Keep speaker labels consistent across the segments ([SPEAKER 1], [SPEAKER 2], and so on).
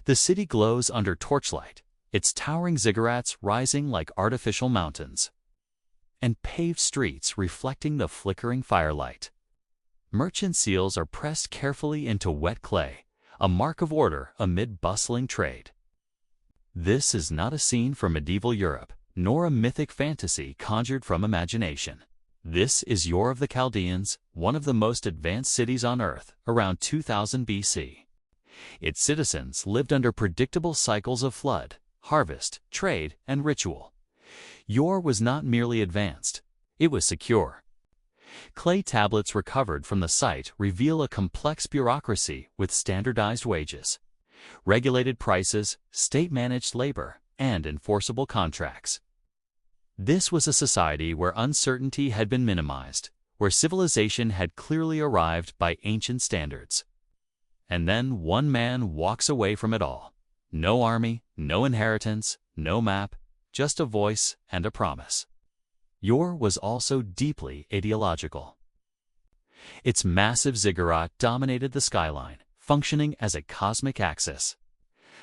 [SPEAKER 1] The city glows under torchlight, its towering ziggurats rising like artificial mountains, and paved streets reflecting the flickering firelight. Merchant seals are pressed carefully into wet clay, a mark of order amid bustling trade. This is not a scene from medieval Europe, nor a mythic fantasy conjured from imagination. This is Ur of the Chaldeans, one of the most advanced cities on Earth, around 2000 BC. Its citizens lived under predictable cycles of flood, harvest, trade, and ritual. Ur was not merely advanced, it was secure. Clay tablets recovered from the site reveal a complex bureaucracy with standardized wages, regulated prices, state-managed labor, and enforceable contracts. This was a society where uncertainty had been minimized, where civilization had clearly arrived by ancient standards. And then one man walks away from it all. No army, no inheritance, no map, just a voice and a promise. Ur was also deeply ideological. Its massive ziggurat dominated the skyline, functioning as a cosmic axis,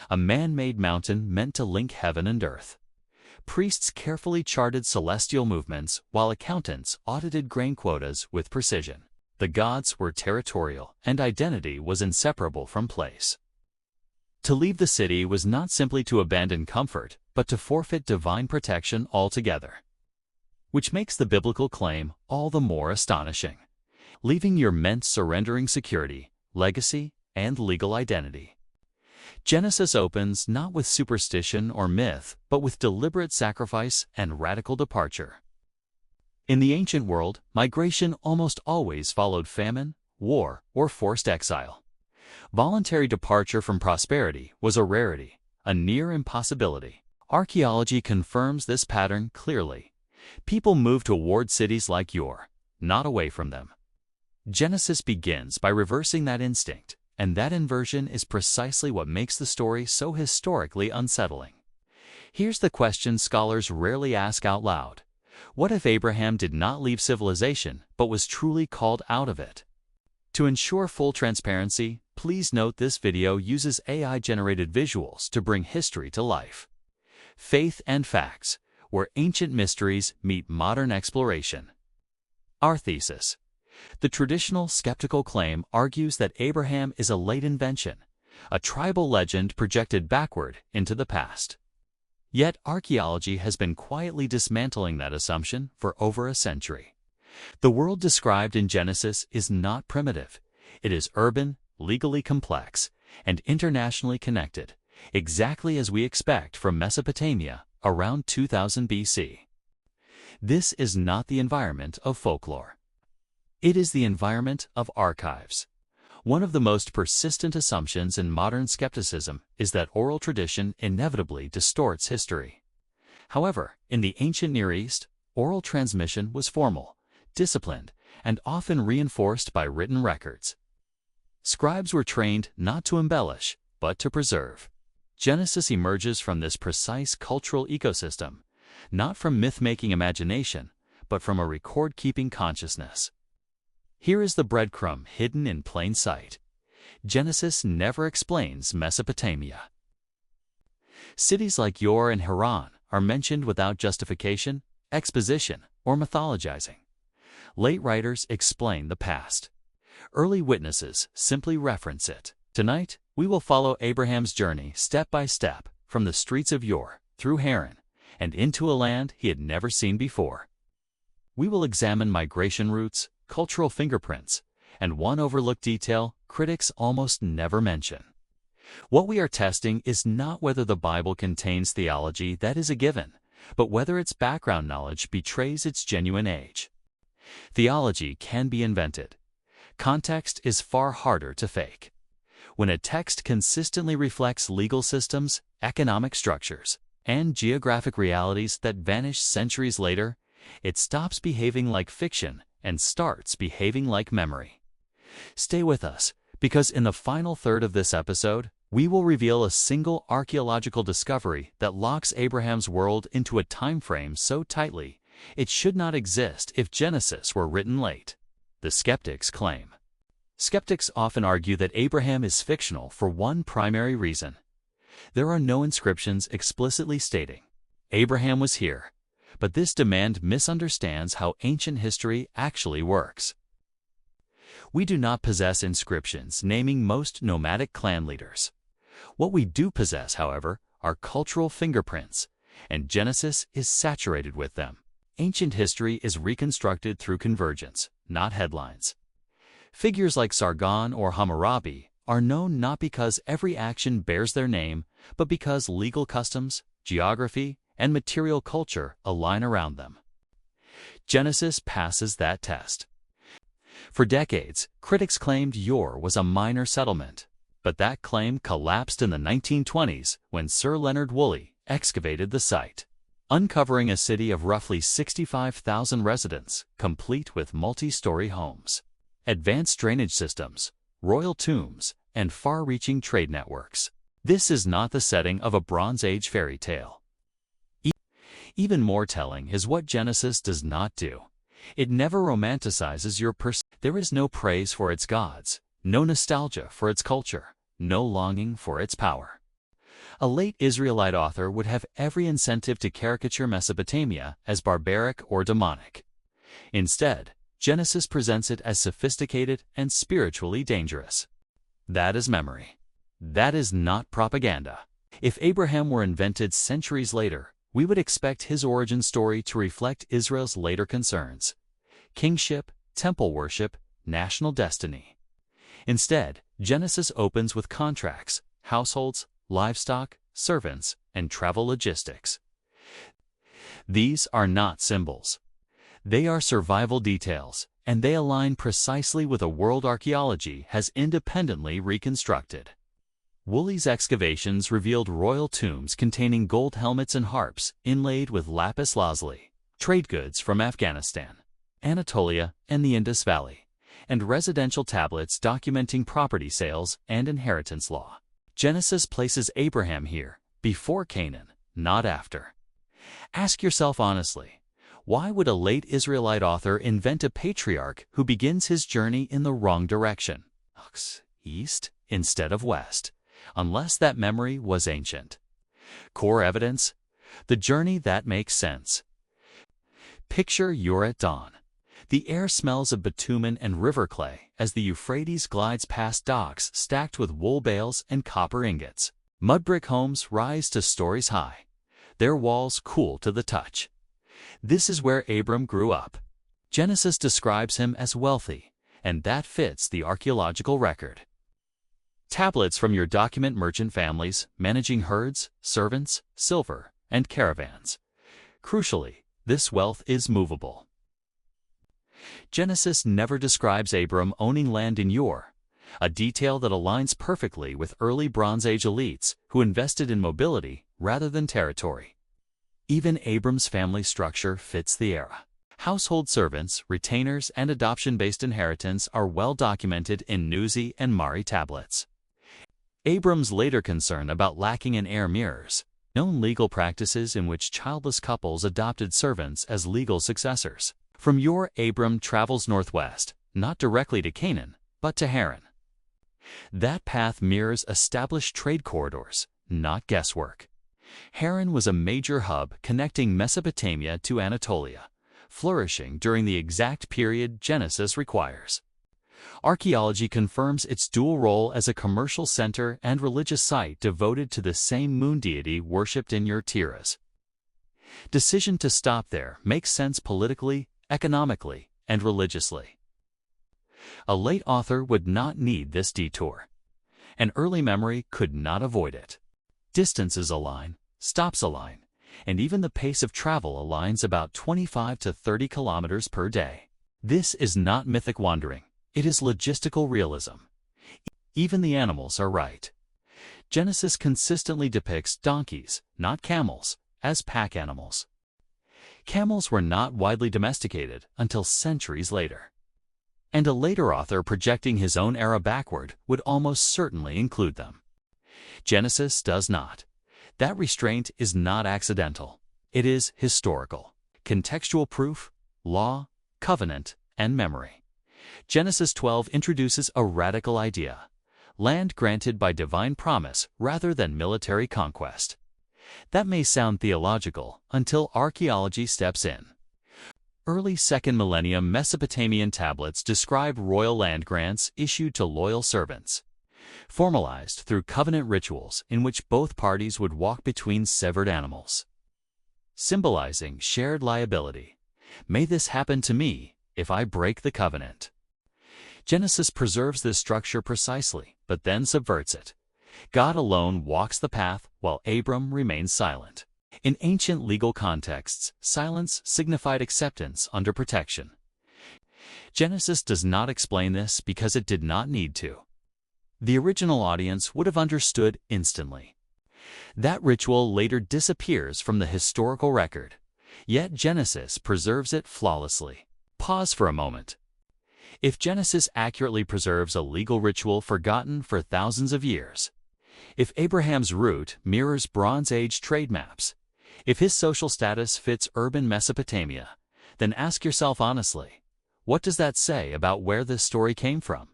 [SPEAKER 1] a man-made mountain meant to link heaven and earth. Priests carefully charted celestial movements, while accountants audited grain quotas with precision. The gods were territorial, and identity was inseparable from place. To leave the city was not simply to abandon comfort, but to forfeit divine protection altogether. Which makes the biblical claim all the more astonishing. Leaving Ur meant surrendering security, legacy, and legal identity. Genesis opens not with superstition or myth, but with deliberate sacrifice and radical departure. In the ancient world, migration almost always followed famine, war, or forced exile. Voluntary departure from prosperity was a rarity, a near impossibility. Archaeology confirms this pattern clearly. People moved toward cities like Ur, not away from them. Genesis begins by reversing that instinct, and that inversion is precisely what makes the story so historically unsettling. Here's the question scholars rarely ask out loud. What if Abraham did not leave civilization, but was truly called out of it? To ensure full transparency, please note this video uses AI-generated visuals to bring history to life. Faith and facts, where ancient mysteries meet modern exploration. Our thesis. The traditional skeptical claim argues that Abraham is a late invention, a tribal legend projected backward into the past. Yet archaeology has been quietly dismantling that assumption for over a century. The world described in Genesis is not primitive. It is urban, legally complex, and internationally connected, exactly as we expect from Mesopotamia around 2000 BC. This is not the environment of folklore. It is the environment of archives. One of the most persistent assumptions in modern skepticism is that oral tradition inevitably distorts history. However, in the ancient Near East, oral transmission was formal, disciplined, and often reinforced by written records. Scribes were trained not to embellish, but to preserve. Genesis emerges from this precise cultural ecosystem, not from myth-making imagination, but from a record-keeping consciousness. Here is the breadcrumb hidden in plain sight. Genesis never explains Mesopotamia. Cities like Ur and Haran are mentioned without justification, exposition, or mythologizing. Late writers explain the past. Early witnesses simply reference it. Tonight, we will follow Abraham's journey step by step, from the streets of Ur, through Haran, and into a land he had never seen before. We will examine migration routes, cultural fingerprints, and one overlooked detail critics almost never mention. What we are testing is not whether the Bible contains theology that is a given, but whether its background knowledge betrays its genuine age. Theology can be invented. Context is far harder to fake. When a text consistently reflects legal systems, economic structures, and geographic realities that vanish centuries later, it stops behaving like fiction and starts behaving like memory. Stay with us, because in the final third of this episode, we will reveal a single archaeological discovery that locks Abraham's world into a time frame so tightly it should not exist if Genesis were written late. The skeptics claim. Skeptics often argue that Abraham is fictional for one primary reason. There are no inscriptions explicitly stating, "Abraham was here," but this demand misunderstands how ancient history actually works. We do not possess inscriptions naming most nomadic clan leaders. What we do possess, however, are cultural fingerprints, and Genesis is saturated with them. Ancient history is reconstructed through convergence, not headlines. Figures like Sargon or Hammurabi are known not because every action bears their name, but because legal customs, geography, and material culture align around them. Genesis passes that test. For decades, critics claimed Ur was a minor settlement, but that claim collapsed in the 1920s when Sir Leonard Woolley excavated the site, uncovering a city of roughly 65,000 residents, complete with multi-story homes, advanced drainage systems, royal tombs, and far-reaching trade networks. This is not the setting of a Bronze Age fairy tale. Even more telling is what Genesis does not do. It never romanticizes your person. There is no praise for its gods, no nostalgia for its culture, no longing for its power. A late Israelite author would have every incentive to caricature Mesopotamia as barbaric or demonic. Instead, Genesis presents it as sophisticated and spiritually dangerous. That is memory. That is not propaganda. If Abraham were invented centuries later, we would expect his origin story to reflect Israel's later concerns: kingship, temple worship, national destiny. Instead, Genesis opens with contracts, households, livestock, servants, and travel logistics. These are not symbols. They are survival details, and they align precisely with a world archaeology has independently reconstructed. Woolley's excavations revealed royal tombs containing gold helmets and harps inlaid with lapis lazuli, trade goods from Afghanistan, Anatolia, and the Indus Valley, and residential tablets documenting property sales and inheritance law. Genesis places Abraham here, before Canaan, not after. Ask yourself honestly, why would a late Israelite author invent a patriarch who begins his journey in the wrong direction, east instead of west, unless that memory was ancient? Core evidence? The journey that makes sense. Picture you're at dawn. The air smells of bitumen and river clay as the Euphrates glides past docks stacked with wool bales and copper ingots. Mud brick homes rise to stories high, their walls cool to the touch. This is where Abram grew up. Genesis describes him as wealthy, and that fits the archaeological record. Tablets from your document merchant families managing herds, servants, silver, and caravans. Crucially, this wealth is movable. Genesis never describes Abram owning land in Ur, a detail that aligns perfectly with early Bronze Age elites who invested in mobility rather than territory. Even Abram's family structure fits the era. Household servants, retainers, and adoption-based inheritance are well documented in Nuzi and Mari tablets. Abram's later concern about lacking in heir mirrors known legal practices in which childless couples adopted servants as legal successors. From Ur, Abram travels northwest, not directly to Canaan, but to Haran. That path mirrors established trade corridors, not guesswork. Haran was a major hub connecting Mesopotamia to Anatolia, flourishing during the exact period Genesis requires. Archaeology confirms its dual role as a commercial center and religious site devoted to the same moon deity worshipped in Ur-Tiras. Decision to stop there makes sense politically, economically, and religiously. A late author would not need this detour. An early memory could not avoid it. Distances align, stops align, and even the pace of travel aligns about 25 to 30 kilometers per day. This is not mythic wandering. It is logistical realism. Even the animals are right. Genesis consistently depicts donkeys, not camels, as pack animals. Camels were not widely domesticated until centuries later. And a later author projecting his own era backward would almost certainly include them. Genesis does not. That restraint is not accidental. It is historical. Contextual proof, law, covenant, and memory. Genesis 12 introduces a radical idea. land granted by divine promise rather than military conquest. That may sound theological until archaeology steps in. Early 2nd millennium Mesopotamian tablets describe royal land grants issued to loyal servants, formalized through covenant rituals in which both parties would walk between severed animals, symbolizing shared liability. May this happen to me if I break the covenant. Genesis preserves this structure precisely, but then subverts it. God alone walks the path while Abram remains silent. In ancient legal contexts, silence signified acceptance under protection. Genesis does not explain this because it did not need to. The original audience would have understood instantly. That ritual later disappears from the historical record, yet Genesis preserves it flawlessly. Pause for a moment. If Genesis accurately preserves a legal ritual forgotten for thousands of years, if Abraham's route mirrors Bronze Age trade maps, if his social status fits urban Mesopotamia, then ask yourself honestly, what does that say about where this story came from?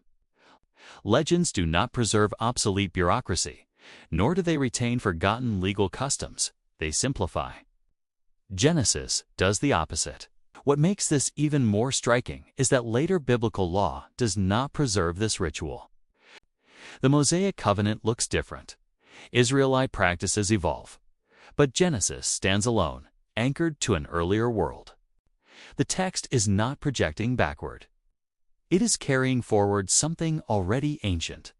[SPEAKER 1] Legends do not preserve obsolete bureaucracy, nor do they retain forgotten legal customs. They simplify. Genesis does the opposite. What makes this even more striking is that later biblical law does not preserve this ritual. The Mosaic covenant looks different. Israelite practices evolve. But Genesis stands alone, anchored to an earlier world. The text is not projecting backward. It is carrying forward something already ancient.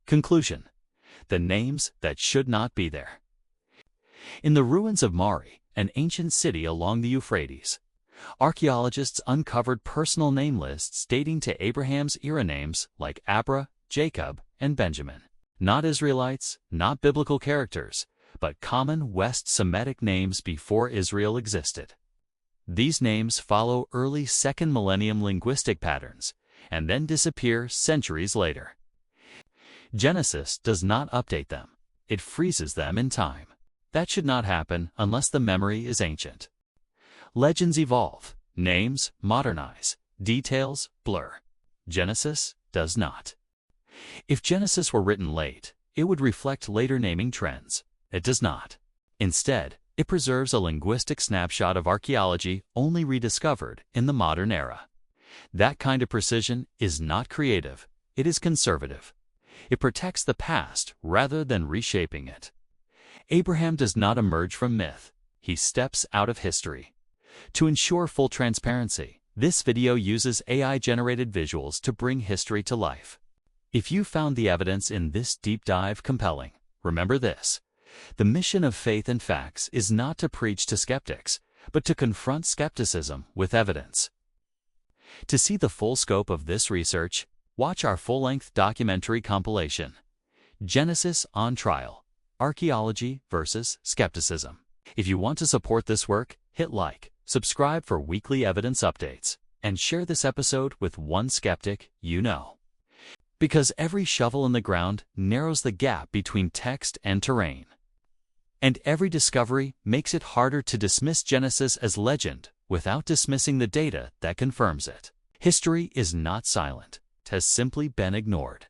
[SPEAKER 1] Conclusion: the names that should not be there. In the ruins of Mari, an ancient city along the Euphrates, archaeologists uncovered personal name lists dating to Abraham's era names like Abram, Jacob, and Benjamin. Not Israelites, not biblical characters, but common West Semitic names before Israel existed. These names follow early 2nd millennium linguistic patterns and then disappear centuries later. Genesis does not update them. It freezes them in time. That should not happen unless the memory is ancient. Legends evolve, names modernize, details blur. Genesis does not. If Genesis were written late, it would reflect later naming trends. It does not. Instead, it preserves a linguistic snapshot of archaeology only rediscovered in the modern era. That kind of precision is not creative, it is conservative. It protects the past rather than reshaping it. Abraham does not emerge from myth, he steps out of history. To ensure full transparency, this video uses AI-generated visuals to bring history to life. If you found the evidence in this deep dive compelling, remember this: the mission of Faith and Facts is not to preach to skeptics, but to confront skepticism with evidence. To see the full scope of this research, watch our full-length documentary compilation, Genesis on Trial: Archaeology versus Skepticism. If you want to support this work, hit like, subscribe for weekly evidence updates, and share this episode with one skeptic you know. Because every shovel in the ground narrows the gap between text and terrain. And every discovery makes it harder to dismiss Genesis as legend without dismissing the data that confirms it. History is not silent, it has simply been ignored.